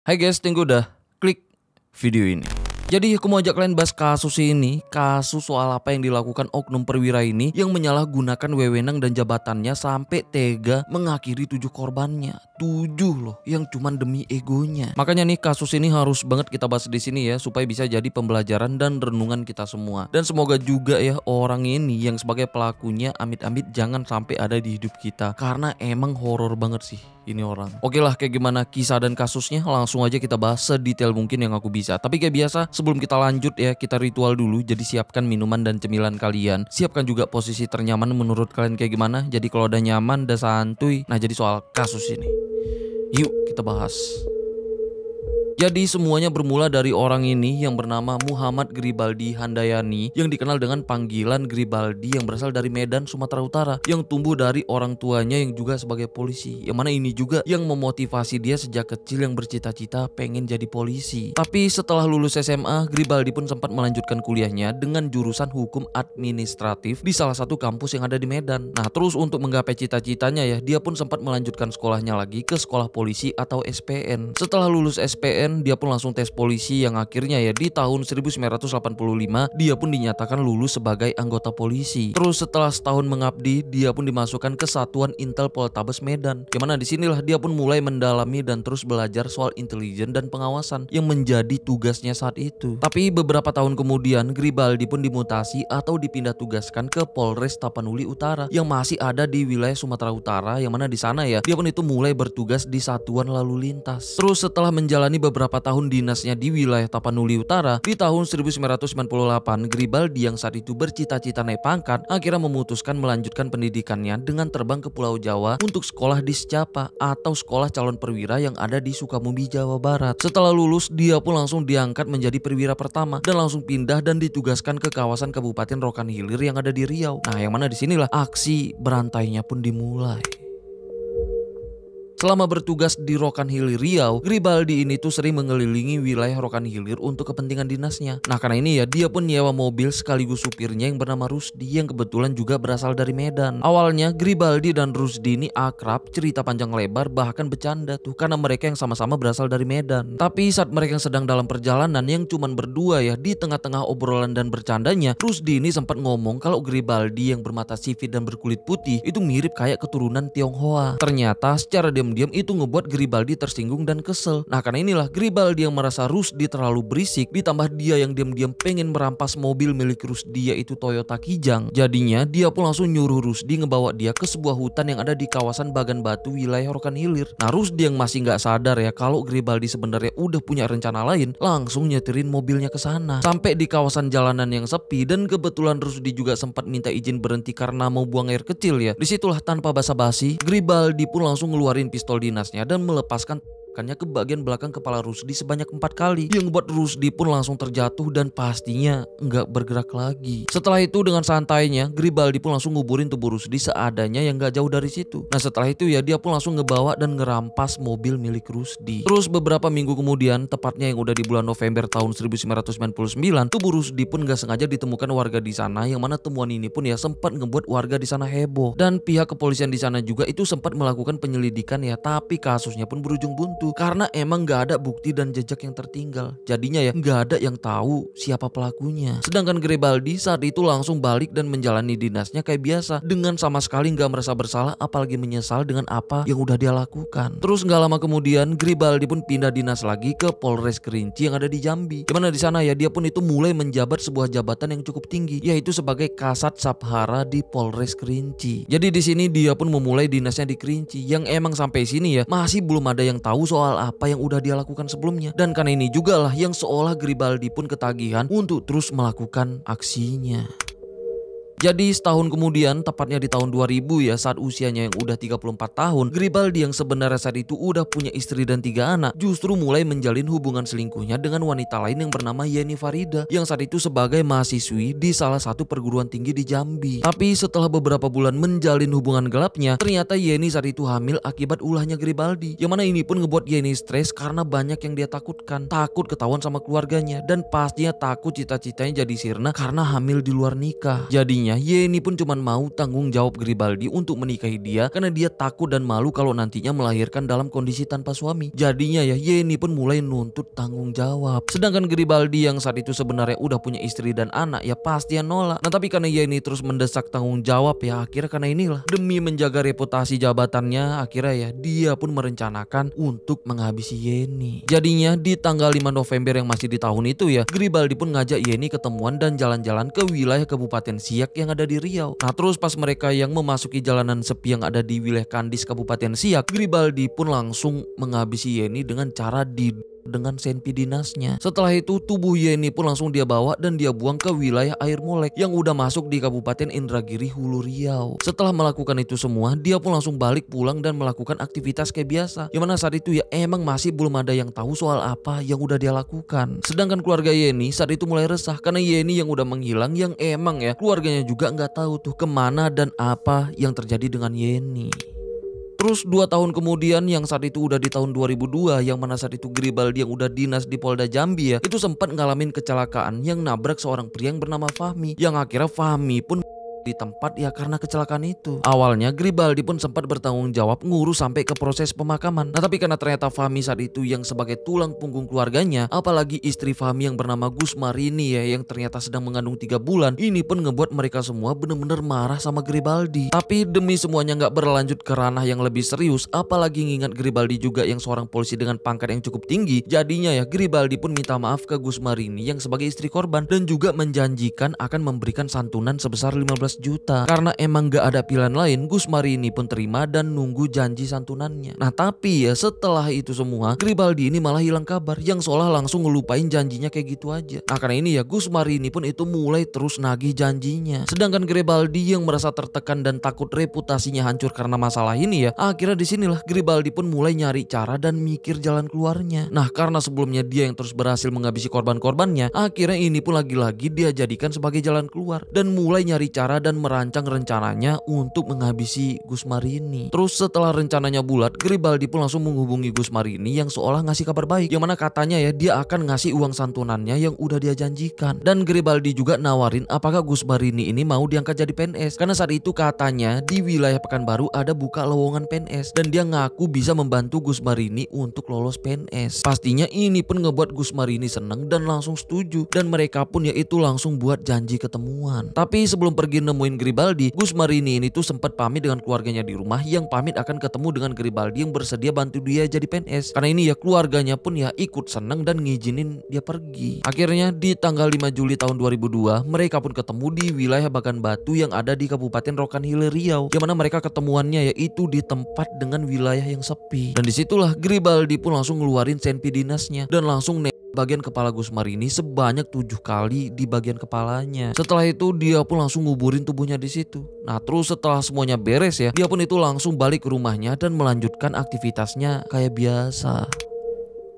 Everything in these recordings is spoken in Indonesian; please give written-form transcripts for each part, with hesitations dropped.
Hai guys, tunggu udah klik video ini. Jadi aku mau ajak kalian bahas kasus ini. Kasus soal apa yang dilakukan oknum perwira ini yang menyalahgunakan wewenang dan jabatannya sampai tega mengakhiri 7 korbannya. 7 loh, yang cuman demi egonya. Makanya nih kasus ini harus banget kita bahas di sini ya, supaya bisa jadi pembelajaran dan renungan kita semua. Dan semoga juga ya orang ini yang sebagai pelakunya amit-amit jangan sampai ada di hidup kita, karena emang horor banget sih ini orang. Oke lah, kayak gimana kisah dan kasusnya langsung aja kita bahas sedetail mungkin yang aku bisa. Tapi kayak biasa sebelum kita lanjut ya, kita ritual dulu. Jadi siapkan minuman dan cemilan kalian. Siapkan juga posisi ternyaman menurut kalian kayak gimana. Jadi kalau udah nyaman, udah santuy. Nah, jadi soal kasus ini, yuk kita bahas. Jadi semuanya bermula dari orang ini yang bernama Muhammad Gribaldi Handayani, yang dikenal dengan panggilan Gribaldi, yang berasal dari Medan, Sumatera Utara, yang tumbuh dari orang tuanya yang juga sebagai polisi, yang mana ini juga yang memotivasi dia sejak kecil yang bercita-cita pengen jadi polisi. Tapi setelah lulus SMA, Gribaldi pun sempat melanjutkan kuliahnya dengan jurusan hukum administratif di salah satu kampus yang ada di Medan. Nah, terus untuk menggapai cita-citanya ya, dia pun sempat melanjutkan sekolahnya lagi ke sekolah polisi atau SPN. Setelah lulus SPN, dia pun langsung tes polisi, yang akhirnya ya di tahun 1985 dia pun dinyatakan lulus sebagai anggota polisi. Terus setelah setahun mengabdi, dia pun dimasukkan ke Satuan Intel Poltabes Medan. Yang mana disinilah dia pun mulai mendalami dan terus belajar soal intelijen dan pengawasan yang menjadi tugasnya saat itu. Tapi beberapa tahun kemudian Gribaldi pun dimutasi atau dipindah tugaskan ke Polres Tapanuli Utara yang masih ada di wilayah Sumatera Utara, yang mana di sana ya dia pun itu mulai bertugas di Satuan Lalu Lintas. Terus setelah menjalani beberapa tahun dinasnya di wilayah Tapanuli Utara, di tahun 1998 Gribaldi yang saat itu bercita-cita naik pangkat akhirnya memutuskan melanjutkan pendidikannya dengan terbang ke Pulau Jawa untuk sekolah di Secapa atau sekolah calon perwira yang ada di Sukabumi, Jawa Barat. Setelah lulus, dia pun langsung diangkat menjadi perwira pertama dan langsung pindah dan ditugaskan ke kawasan Kabupaten Rokan Hilir yang ada di Riau. Nah, yang mana disinilah aksi berantainya pun dimulai. Selama bertugas di Rokan Hilir Riau, Gribaldi ini tuh sering mengelilingi wilayah Rokan Hilir untuk kepentingan dinasnya. Nah, karena ini ya dia pun nyewa mobil sekaligus supirnya yang bernama Rusdi, yang kebetulan juga berasal dari Medan. Awalnya Gribaldi dan Rusdi ini akrab, cerita panjang lebar, bahkan bercanda tuh karena mereka yang sama-sama berasal dari Medan. Tapi saat mereka sedang dalam perjalanan yang cuman berdua ya, di tengah-tengah obrolan dan bercandanya, Rusdi ini sempat ngomong kalau Gribaldi yang bermata sipit dan berkulit putih itu mirip kayak keturunan Tionghoa. Ternyata secara diam itu ngebuat Gribaldi tersinggung dan kesel. Nah, karena inilah Gribaldi yang merasa Rusdi terlalu berisik, ditambah dia yang diam-diam pengen merampas mobil milik Rusdi yaitu Toyota Kijang. Jadinya dia pun langsung nyuruh Rusdi ngebawa dia ke sebuah hutan yang ada di kawasan Bagan Batu wilayah Rokan Hilir. Nah, Rusdi yang masih nggak sadar ya kalau Gribaldi sebenarnya udah punya rencana lain, langsung nyetirin mobilnya ke sana. Sampai di kawasan jalanan yang sepi dan kebetulan Rusdi juga sempat minta izin berhenti karena mau buang air kecil ya. Disitulah tanpa basa-basi Gribaldi pun langsung ngeluarin pistol dinasnya dan melepaskan ke bagian belakang kepala Rusdi sebanyak 4 kali, yang membuat Rusdi pun langsung terjatuh dan pastinya nggak bergerak lagi. Setelah itu dengan santainya Gribaldi pun langsung nguburin tubuh Rusdi seadanya yang nggak jauh dari situ. Nah, setelah itu ya dia pun langsung ngebawa dan ngerampas mobil milik Rusdi. Terus beberapa minggu kemudian, tepatnya yang udah di bulan November tahun 1999, tubuh Rusdi pun nggak sengaja ditemukan warga di sana, yang mana temuan ini pun ya sempat ngebuat warga di sana heboh, dan pihak kepolisian di sana juga itu sempat melakukan penyelidikan ya, tapi kasusnya pun berujung buntu karena emang gak ada bukti dan jejak yang tertinggal. Jadinya ya gak ada yang tahu siapa pelakunya. Sedangkan Gribaldi saat itu langsung balik dan menjalani dinasnya kayak biasa, dengan sama sekali gak merasa bersalah apalagi menyesal dengan apa yang udah dia lakukan. Terus gak lama kemudian Gribaldi pun pindah dinas lagi ke Polres Kerinci yang ada di Jambi. Dimana di sana ya dia pun itu mulai menjabat sebuah jabatan yang cukup tinggi, yaitu sebagai Kasat Sabhara di Polres Kerinci. Jadi di sini dia pun memulai dinasnya di Kerinci, yang emang sampai sini ya masih belum ada yang tahu soal apa yang udah dia lakukan sebelumnya. Dan karena ini juga lah yang seolah Gribaldi pun ketagihan untuk terus melakukan aksinya. Jadi setahun kemudian, tepatnya di tahun 2000 ya, saat usianya yang udah 34 tahun, Gribaldi yang sebenarnya saat itu udah punya istri dan 3 anak, justru mulai menjalin hubungan selingkuhnya dengan wanita lain yang bernama Yeni Farida, yang saat itu sebagai mahasiswi di salah satu perguruan tinggi di Jambi. Tapi setelah beberapa bulan menjalin hubungan gelapnya, ternyata Yeni saat itu hamil akibat ulahnya Gribaldi, yang mana ini pun ngebuat Yeni stres karena banyak yang dia takutkan. Takut ketahuan sama keluarganya, dan pastinya takut cita-citanya jadi sirna karena hamil di luar nikah. Jadinya Awalnya Yeni pun cuma mau tanggung jawab Garibaldi untuk menikahi dia karena dia takut dan malu kalau nantinya melahirkan dalam kondisi tanpa suami. Jadinya ya Yeni pun mulai nuntut tanggung jawab. Sedangkan Garibaldi yang saat itu sebenarnya udah punya istri dan anak ya pasti nolak. Nah tapi karena Yeni terus mendesak tanggung jawab ya akhirnya karena inilah demi menjaga reputasi jabatannya akhirnya ya dia pun merencanakan untuk menghabisi Yeni. Jadinya di tanggal 5 November yang masih di tahun itu ya Garibaldi pun ngajak Yeni ketemuan dan jalan-jalan ke wilayah Kabupaten Siak yang ada di Riau. Nah terus pas mereka yang memasuki jalanan sepi yang ada di wilayah Kandis Kabupaten Siak, Garibaldi pun langsung menghabisi Yeni dengan cara dengan senpi dinasnya. Setelah itu tubuh Yeni pun langsung dia bawa dan dia buang ke wilayah Air Molek yang udah masuk di Kabupaten Indragiri Hulu Riau. Setelah melakukan itu semua dia pun langsung balik pulang dan melakukan aktivitas kayak biasa. Yang mana saat itu ya emang masih belum ada yang tahu soal apa yang udah dia lakukan. Sedangkan keluarga Yeni saat itu mulai resah karena Yeni yang udah menghilang yang emang ya keluarganya juga nggak tahu tuh kemana dan apa yang terjadi dengan Yeni. Terus 2 tahun kemudian yang saat itu udah di tahun 2002 yang mana saat itu Garibaldi yang udah dinas di Polda Jambi ya itu sempat ngalamin kecelakaan yang nabrak seorang pria yang bernama Fahmi yang akhirnya Fahmi pun di tempat ya karena kecelakaan itu. Awalnya Garibaldi pun sempat bertanggung jawab ngurus sampai ke proses pemakaman. Nah tapi karena ternyata Fahmi saat itu yang sebagai tulang punggung keluarganya, apalagi istri Fahmi yang bernama Gusmarini ya yang ternyata sedang mengandung 3 bulan, ini pun ngebuat mereka semua bener-bener marah sama Garibaldi. Tapi demi semuanya nggak berlanjut ke ranah yang lebih serius, apalagi ngingat Garibaldi juga yang seorang polisi dengan pangkat yang cukup tinggi, jadinya ya Garibaldi pun minta maaf ke Gusmarini yang sebagai istri korban dan juga menjanjikan akan memberikan santunan sebesar 15 juta. Karena emang gak ada pilihan lain, Gusmarini pun terima dan nunggu janji santunannya. Nah tapi ya setelah itu semua Garibaldi ini malah hilang kabar yang seolah langsung ngelupain janjinya kayak gitu aja. Nah karena ini ya Gusmarini pun itu mulai terus nagih janjinya. Sedangkan Garibaldi yang merasa tertekan dan takut reputasinya hancur karena masalah ini ya akhirnya disinilah Garibaldi pun mulai nyari cara dan mikir jalan keluarnya. Nah karena sebelumnya dia yang terus berhasil menghabisi korban-korbannya, akhirnya ini pun lagi-lagi dia jadikan sebagai jalan keluar dan mulai nyari cara dan merancang rencananya untuk menghabisi Gusmarini. Terus setelah rencananya bulat, Garibaldi pun langsung menghubungi Gusmarini yang seolah ngasih kabar baik, yang mana katanya ya dia akan ngasih uang santunannya yang udah dia janjikan. Dan Garibaldi juga nawarin apakah Gusmarini ini mau diangkat jadi PNS karena saat itu katanya di wilayah Pekanbaru ada buka lowongan PNS dan dia ngaku bisa membantu Gusmarini untuk lolos PNS. Pastinya ini pun ngebuat Gusmarini seneng dan langsung setuju dan mereka pun yaitu langsung buat janji ketemuan. Tapi sebelum pergi nemuin Garibaldi, Gusmarini ini tuh sempat pamit dengan keluarganya di rumah yang pamit akan ketemu dengan Garibaldi yang bersedia bantu dia jadi PNS. Karena ini ya keluarganya pun ya ikut seneng dan ngizinin dia pergi. Akhirnya di tanggal 5 Juli tahun 2002 mereka pun ketemu di wilayah Bagan Batu yang ada di Kabupaten Rokan Hilir Riau. Yang mana mereka ketemuannya yaitu di tempat dengan wilayah yang sepi. Dan disitulah Garibaldi pun langsung ngeluarin senpi dinasnya dan langsung bagian kepala Gusmarini sebanyak 7 kali di bagian kepalanya. Setelah itu dia pun langsung nguburin tubuhnya di situ. Nah terus setelah semuanya beres ya, dia pun itu langsung balik ke rumahnya dan melanjutkan aktivitasnya kayak biasa.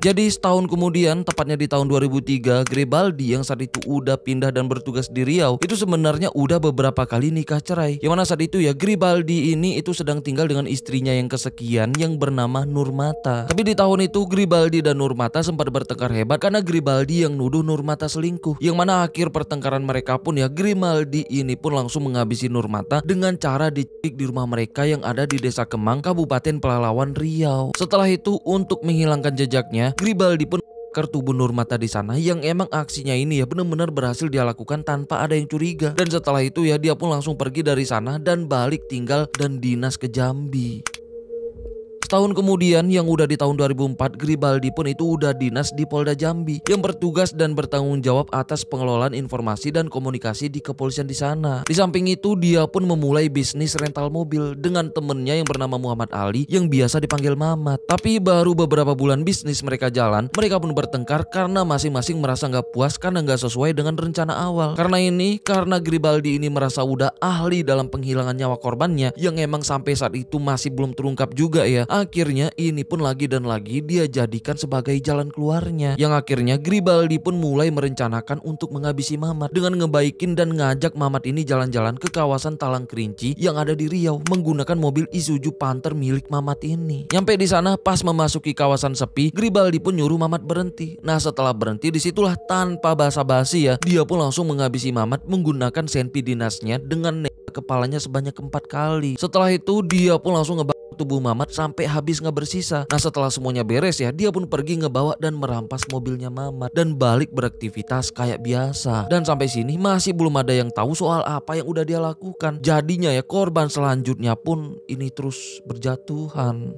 Jadi setahun kemudian, tepatnya di tahun 2003, Garibaldi yang saat itu udah pindah dan bertugas di Riau, itu sebenarnya udah beberapa kali nikah cerai. Yang mana saat itu ya Garibaldi ini itu sedang tinggal dengan istrinya yang kesekian yang bernama Nurmata. Tapi di tahun itu Garibaldi dan Nurmata sempat bertengkar hebat karena Garibaldi yang nuduh Nurmata selingkuh. Yang mana akhir pertengkaran mereka pun ya Garibaldi ini pun langsung menghabisi Nurmata dengan cara diculik di rumah mereka yang ada di Desa Kemang, Kabupaten Pelalawan, Riau. Setelah itu untuk menghilangkan jejaknya, Garibaldi pun membakar tubuh Nurmata di sana yang emang aksinya ini ya benar-benar berhasil dia lakukan tanpa ada yang curiga. Dan setelah itu ya dia pun langsung pergi dari sana dan balik tinggal dan dinas ke Jambi. Setahun kemudian yang udah di tahun 2004 Garibaldi pun itu udah dinas di Polda Jambi yang bertugas dan bertanggung jawab atas pengelolaan informasi dan komunikasi di kepolisian di sana. Di samping itu dia pun memulai bisnis rental mobil dengan temennya yang bernama Muhammad Ali yang biasa dipanggil Mamat. Tapi baru beberapa bulan bisnis mereka jalan, mereka pun bertengkar karena masing-masing merasa nggak puas karena nggak sesuai dengan rencana awal. Karena Garibaldi ini merasa udah ahli dalam penghilangan nyawa korbannya yang emang sampai saat itu masih belum terungkap juga ya. akhirnya ini pun lagi dan lagi dia jadikan sebagai jalan keluarnya. Yang akhirnya Gribaldi pun mulai merencanakan untuk menghabisi Mamat dengan ngebaikin dan ngajak Mamat ini jalan-jalan ke kawasan Talang Kerinci yang ada di Riau menggunakan mobil Isuzu Panther milik Mamat ini. Nyampe di sana pas memasuki kawasan sepi, Gribaldi pun nyuruh Mamat berhenti. Nah setelah berhenti disitulah tanpa basa-basi ya, dia pun langsung menghabisi Mamat menggunakan senpi dinasnya dengan kepalanya sebanyak 4 kali. Setelah itu dia pun langsung ngebakar tubuh Mamat sampai habis nggak bersisa. Nah setelah semuanya beres ya, dia pun pergi ngebawa dan merampas mobilnya Mamat dan balik beraktivitas kayak biasa. Dan sampai sini masih belum ada yang tahu soal apa yang udah dia lakukan. Jadinya ya korban selanjutnya pun ini terus berjatuhan.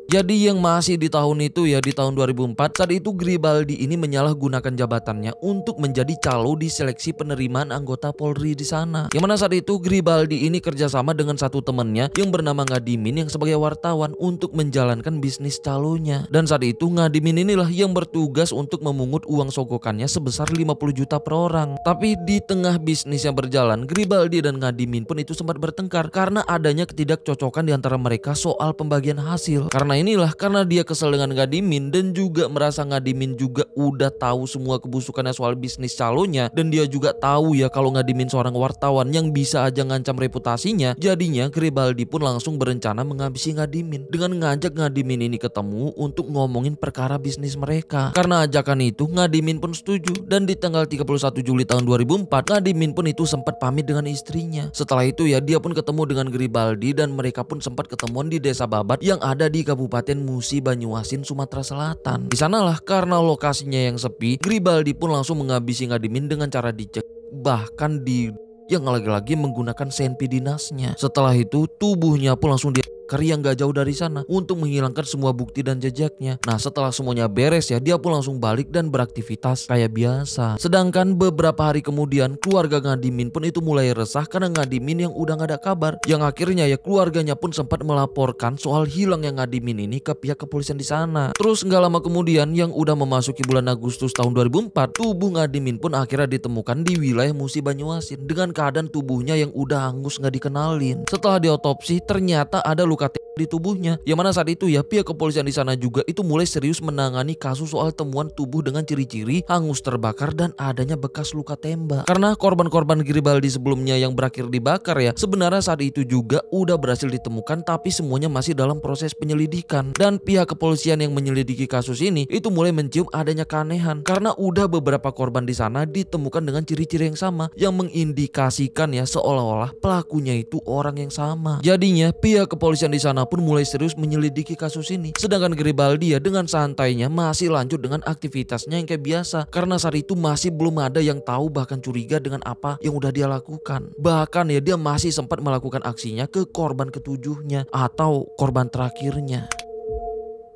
Jadi yang masih di tahun itu ya, di tahun 2004, saat itu Gribaldi ini menyalahgunakan jabatannya untuk menjadi calo di seleksi penerimaan anggota Polri di sana. Yang mana saat itu Gribaldi ini kerjasama dengan satu temennya yang bernama Ngadimin yang sebagai wartawan untuk menjalankan bisnis calonya. Dan saat itu Ngadimin inilah yang bertugas untuk memungut uang sogokannya sebesar 50 juta per orang. Tapi di tengah bisnis yang berjalan, Gribaldi dan Ngadimin pun itu sempat bertengkar karena adanya ketidakcocokan di antara mereka soal pembagian hasil. Karena dia kesel dengan Ngadimin dan juga merasa Ngadimin juga udah tahu semua kebusukannya soal bisnis calonya, dan dia juga tahu ya kalau Ngadimin seorang wartawan yang bisa aja ngancam reputasinya. Jadinya Gribaldi pun langsung berencana menghabisi Ngadimin dengan ngajak Ngadimin ini ketemu untuk ngomongin perkara bisnis mereka. Karena ajakan itu Ngadimin pun setuju, dan di tanggal 31 Juli tahun 2004 Ngadimin pun itu sempat pamit dengan istrinya. Setelah itu ya dia pun ketemu dengan Gribaldi dan mereka pun sempat ketemuan di Desa Babat yang ada di Kabupaten Musi Banyuasin, Sumatera Selatan. Di sanalah karena lokasinya yang sepi, Gribaldi pun langsung menghabisi Ngadimin dengan cara dicek, bahkan yang lagi-lagi menggunakan senpi dinasnya. Setelah itu tubuhnya pun langsung yang gak jauh dari sana untuk menghilangkan semua bukti dan jejaknya. Nah setelah semuanya beres ya, dia pun langsung balik dan beraktivitas kayak biasa. Sedangkan beberapa hari kemudian keluarga Ngadimin pun itu mulai resah karena Ngadimin yang udah gak ada kabar. Yang akhirnya ya keluarganya pun sempat melaporkan soal hilangnya Ngadimin ini ke pihak kepolisian di sana. Terus gak lama kemudian yang udah memasuki bulan Agustus tahun 2004, tubuh Ngadimin pun akhirnya ditemukan di wilayah Musi Banyuasin dengan keadaan tubuhnya yang udah hangus gak dikenalin. Setelah diotopsi ternyata ada luka di tubuhnya, yang mana saat itu ya pihak kepolisian di sana juga itu mulai serius menangani kasus soal temuan tubuh dengan ciri-ciri hangus terbakar dan adanya bekas luka tembak. Karena korban-korban Gribaldi sebelumnya yang berakhir dibakar ya, sebenarnya saat itu juga udah berhasil ditemukan, tapi semuanya masih dalam proses penyelidikan. Dan pihak kepolisian yang menyelidiki kasus ini itu mulai mencium adanya keanehan karena udah beberapa korban di sana ditemukan dengan ciri-ciri yang sama yang mengindikasikan ya seolah-olah pelakunya itu orang yang sama. Jadinya pihak kepolisian di sana pun mulai serius menyelidiki kasus ini. Sedangkan Gribaldi ya dengan santainya masih lanjut dengan aktivitasnya yang kayak biasa. Karena saat itu masih belum ada yang tahu bahkan curiga dengan apa yang udah dia lakukan. Bahkan ya dia masih sempat melakukan aksinya ke korban ketujuhnya atau korban terakhirnya.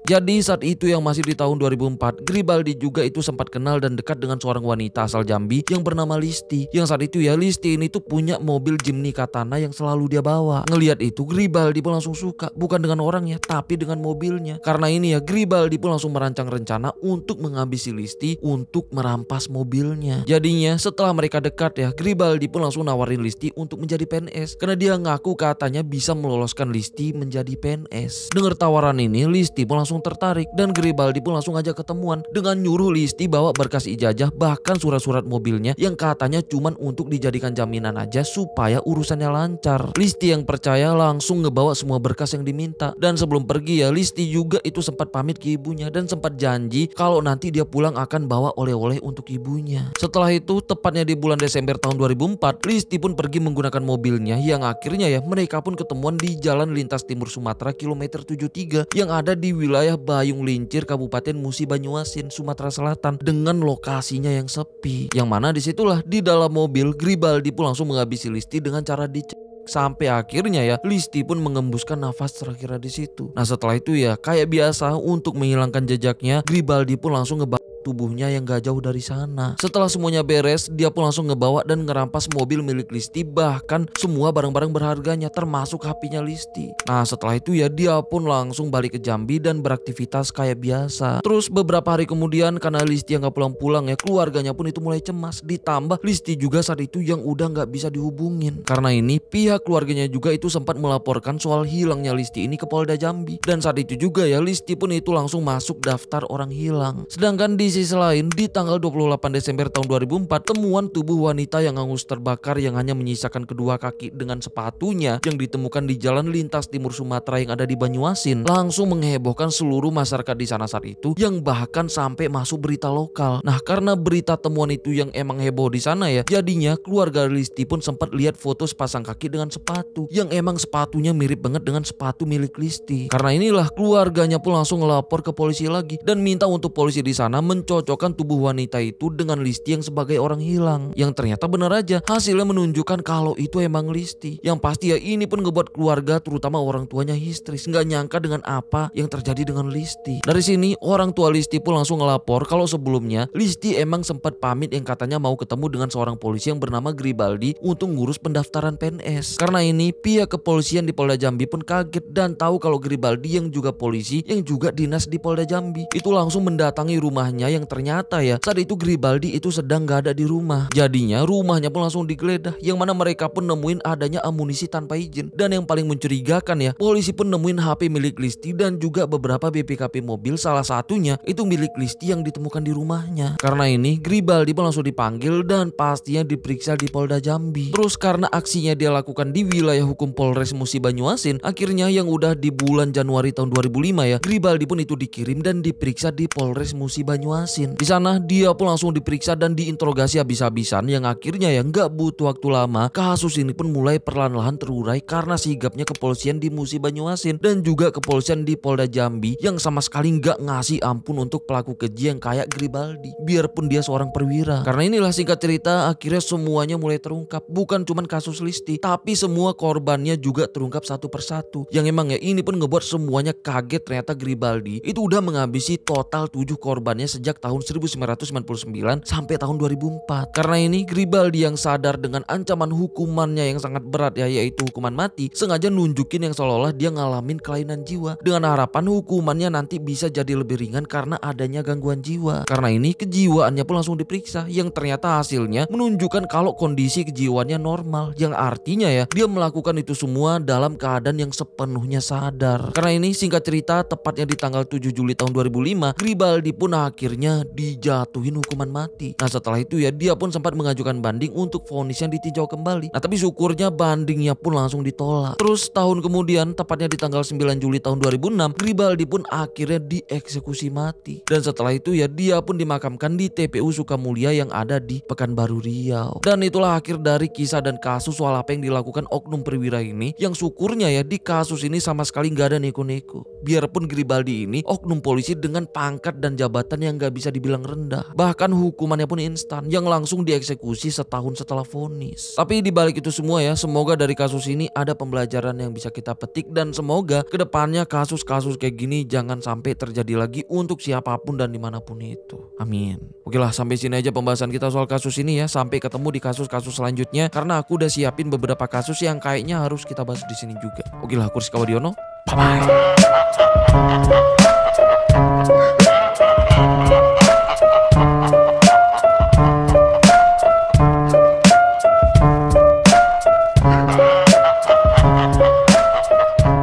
Jadi saat itu yang masih di tahun 2004, Gribaldi juga itu sempat kenal dan dekat dengan seorang wanita asal Jambi yang bernama Listi. Yang saat itu ya Listi ini tuh punya mobil Jimny Katana yang selalu dia bawa. Ngelihat itu Gribaldi pun langsung suka, bukan dengan orangnya tapi dengan mobilnya. Karena ini ya Gribaldi pun langsung merancang rencana untuk menghabisi Listi untuk merampas mobilnya. Jadinya setelah mereka dekat ya, Gribaldi pun langsung nawarin Listi untuk menjadi PNS karena dia ngaku katanya bisa meloloskan Listi menjadi PNS. Dengar tawaran ini, Listi pun langsung tertarik dan Gribaldi pun langsung aja ketemuan dengan nyuruh Listi bawa berkas ijazah bahkan surat-surat mobilnya yang katanya cuman untuk dijadikan jaminan aja supaya urusannya lancar. Listi yang percaya langsung ngebawa semua berkas yang diminta, dan sebelum pergi ya Listi juga itu sempat pamit ke ibunya dan sempat janji kalau nanti dia pulang akan bawa oleh-oleh untuk ibunya. Setelah itu tepatnya di bulan Desember tahun 2004, Listi pun pergi menggunakan mobilnya yang akhirnya ya mereka pun ketemuan di Jalan Lintas Timur Sumatera kilometer 73 yang ada di wilayah Bayung Lincir, Kabupaten Musi Banyuasin, Sumatera Selatan dengan lokasinya yang sepi. Yang mana disitulah di dalam mobil Gribaldi pun langsung menghabisi Listi dengan cara dicek. Sampai akhirnya ya Listi pun mengembuskan nafas terakhir di situ. Nah setelah itu ya kayak biasa untuk menghilangkan jejaknya, Gribaldi pun langsung ngebakar tubuhnya yang gak jauh dari sana. Setelah semuanya beres, dia pun langsung ngebawa dan ngerampas mobil milik Listi, bahkan semua barang-barang berharganya termasuk HP-nya Listi. Nah setelah itu ya dia pun langsung balik ke Jambi dan beraktivitas kayak biasa. Terus beberapa hari kemudian karena Listi yang gak pulang-pulang ya, keluarganya pun itu mulai cemas. Ditambah Listi juga saat itu yang udah gak bisa dihubungin. Karena ini pihak keluarganya juga itu sempat melaporkan soal hilangnya Listi ini ke Polda Jambi. Dan saat itu juga ya Listi pun itu langsung masuk daftar orang hilang. Sedangkan di sisi lain di tanggal 28 Desember tahun 2004 temuan tubuh wanita yang hangus terbakar yang hanya menyisakan kedua kaki dengan sepatunya yang ditemukan di jalan lintas timur Sumatera yang ada di Banyuasin langsung menghebohkan seluruh masyarakat di sana saat itu, yang bahkan sampai masuk berita lokal. Nah karena berita temuan itu yang emang heboh di sana ya, jadinya keluarga Listi pun sempat lihat foto sepasang kaki dengan sepatu yang emang sepatunya mirip banget dengan sepatu milik Listi. Karena inilah keluarganya pun langsung ngelapor ke polisi lagi dan minta untuk polisi di sana mencocokkan tubuh wanita itu dengan Listi yang sebagai orang hilang. Yang ternyata benar aja, hasilnya menunjukkan kalau itu emang Listi. Yang pasti ya ini pun ngebuat keluarga terutama orang tuanya histeris, nggak nyangka dengan apa yang terjadi dengan Listi. Dari sini orang tua Listi pun langsung ngelapor kalau sebelumnya Listi emang sempat pamit yang katanya mau ketemu dengan seorang polisi yang bernama Gribaldi untuk ngurus pendaftaran PNS. Karena ini pihak kepolisian di Polda Jambi pun kaget dan tahu kalau Gribaldi yang juga polisi yang juga dinas di Polda Jambi itu langsung mendatangi rumahnya, yang ternyata ya saat itu Gribaldi itu sedang gak ada di rumah. Jadinya rumahnya pun langsung digeledah, yang mana mereka pun nemuin adanya amunisi tanpa izin. Dan yang paling mencurigakan ya, polisi pun nemuin HP milik Listi dan juga beberapa BPKB mobil, salah satunya itu milik Listi yang ditemukan di rumahnya. Karena ini Gribaldi pun langsung dipanggil dan pastinya diperiksa di Polda Jambi. Terus karena aksinya dia lakukan di wilayah hukum Polres Musi Banyuasin, akhirnya yang udah di bulan Januari tahun 2005 ya, Gribaldi pun itu dikirim dan diperiksa di Polres Musi Banyuasin. Di sana dia pun langsung diperiksa dan diinterogasi habis-habisan, yang akhirnya ya nggak butuh waktu lama kasus ini pun mulai perlahan-lahan terurai karena sigapnya kepolisian di Musi Banyuasin dan juga kepolisian di Polda Jambi yang sama sekali nggak ngasih ampun untuk pelaku keji yang kayak Gribaldi, biarpun dia seorang perwira. Karena inilah singkat cerita akhirnya semuanya mulai terungkap. Bukan cuman kasus Listi, tapi semua korbannya juga terungkap satu persatu. Yang emang ya ini pun ngebuat semuanya kaget, ternyata Gribaldi itu udah menghabisi total 7 korbannya sejak tahun 1999 sampai tahun 2004. Karena ini Gribaldi yang sadar dengan ancaman hukumannya yang sangat berat ya, yaitu hukuman mati, sengaja nunjukin yang seolah-olah dia ngalamin kelainan jiwa dengan harapan hukumannya nanti bisa jadi lebih ringan karena adanya gangguan jiwa. Karena ini kejiwaannya pun langsung diperiksa, yang ternyata hasilnya menunjukkan kalau kondisi kejiwaannya normal, yang artinya ya dia melakukan itu semua dalam keadaan yang sepenuhnya sadar. Karena ini singkat cerita tepatnya di tanggal 7 Juli tahun 2005 Gribaldi pun akhirnya dijatuhin hukuman mati. Nah setelah itu ya dia pun sempat mengajukan banding untuk vonisnya ditinjau kembali. Nah tapi syukurnya bandingnya pun langsung ditolak. Terus tahun kemudian tepatnya di tanggal 9 Juli tahun 2006 Gribaldi pun akhirnya dieksekusi mati. Dan setelah itu ya dia pun dimakamkan di TPU Sukamulya yang ada di Pekanbaru Riau. Dan itulah akhir dari kisah dan kasus soal apa yang dilakukan oknum perwira ini, yang syukurnya ya di kasus ini sama sekali nggak ada neko-neko. Biarpun Gribaldi ini oknum polisi dengan pangkat dan jabatan yang nggak bisa dibilang rendah, bahkan hukumannya pun instan yang langsung dieksekusi setahun setelah vonis. Tapi dibalik itu semua ya, semoga dari kasus ini ada pembelajaran yang bisa kita petik, dan semoga kedepannya kasus-kasus kayak gini jangan sampai terjadi lagi untuk siapapun dan dimanapun itu. Amin. Oke lah, sampai sini aja pembahasan kita soal kasus ini ya. Sampai ketemu di kasus-kasus selanjutnya karena aku udah siapin beberapa kasus yang kayaknya harus kita bahas di sini juga. Oke lah, aku Rizky Wadiono. Bye.